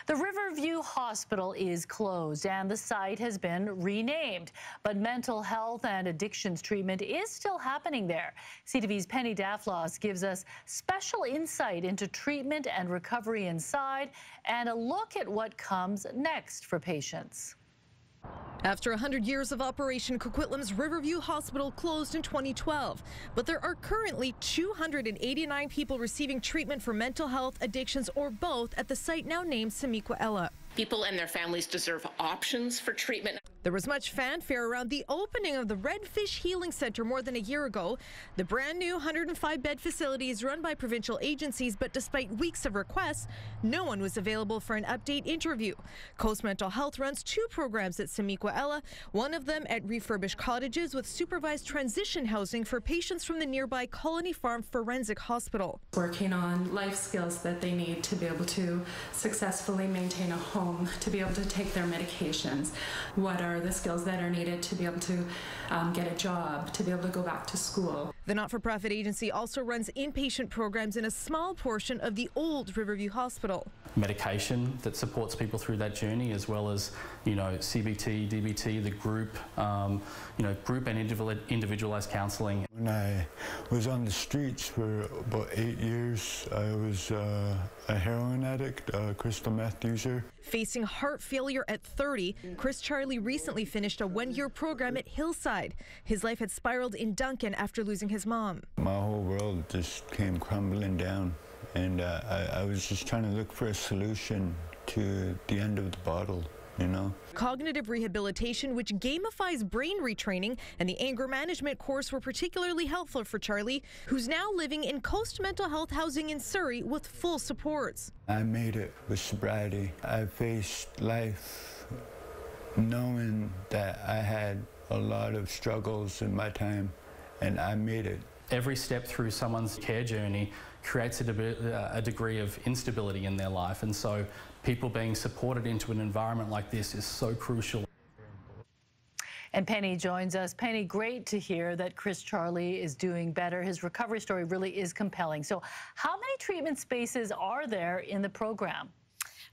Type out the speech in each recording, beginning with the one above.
The Riverview Hospital is closed and the site has been renamed, but mental health and addictions treatment is still happening there. CTV's Penny Daflos gives us special insight into treatment and recovery inside and a look at what comes next for patients. After 100 years of operation, Coquitlam's Riverview Hospital closed in 2012. But there are currently 289 people receiving treatment for mental health, addictions, or both at the site now named mi-jung. People and their families deserve options for treatment. There was much fanfare around the opening of the Redfish Healing Center more than a year ago. The brand new 105-bed facility is run by provincial agencies, but despite weeks of requests, no one was available for an update interview. Coast Mental Health runs 2 programs at mi-jung, one of them at refurbished cottages with supervised transition housing for patients from the nearby Colony Farm Forensic Hospital. Working on life skills that they need to be able to successfully maintain a home, to be able to take their medications. What are the skills that are needed to be able to get a job, to be able to go back to school. The not-for-profit agency also runs inpatient programs in a small portion of the old Riverview Hospital. Medication that supports people through that journey, as well as, CBT, DBT, the group, group and individualized counselling. When I was on the streets for about 8 years, I was a heroin addict, a crystal meth user. Facing heart failure at 30, Chris Charlie recently finished a 1-year program at Hillside. His life had spiraled in Duncan after losing his mom. My whole world just came crumbling down, and I was just trying to look for a solution to the end of the bottle. Cognitive rehabilitation, which gamifies brain retraining, and the anger management course were particularly helpful for Charlie, who's now living in Coast Mental Health housing in Surrey with full supports. I made it with sobriety. I faced life knowing that I had a lot of struggles in my time, and I made it. Every step through someone's care journey creates a degree of instability in their life, and so people being supported into an environment like this is so crucial. And Penny joins us. Penny, great to hear that Chris Charlie is doing better. His recovery story really is compelling. So how many treatment spaces are there in the program?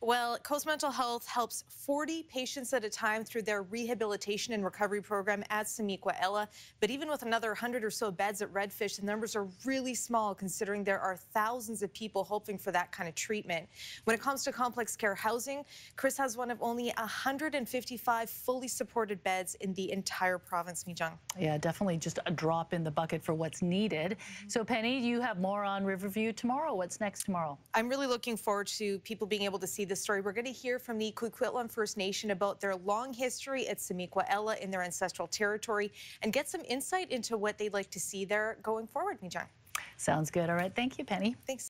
Well, Coast Mental Health helps 40 patients at a time through their rehabilitation and recovery program at mi-jung. But even with another 100 or so beds at Redfish, the numbers are really small considering there are thousands of people hoping for that kind of treatment. When it comes to complex care housing, Chris has one of only 155 fully supported beds in the entire province, mi-jung. Yeah, definitely just a drop in the bucket for what's needed. So Penny, you have more on Riverview tomorrow. What's next tomorrow? I'm really looking forward to people being able to see this story. We're going to hear from the Coquitlam First Nation about their long history at mi-jung in their ancestral territory and get some insight into what they'd like to see there going forward, mi-jung. Sounds good. All right. Thank you, Penny. Thanks.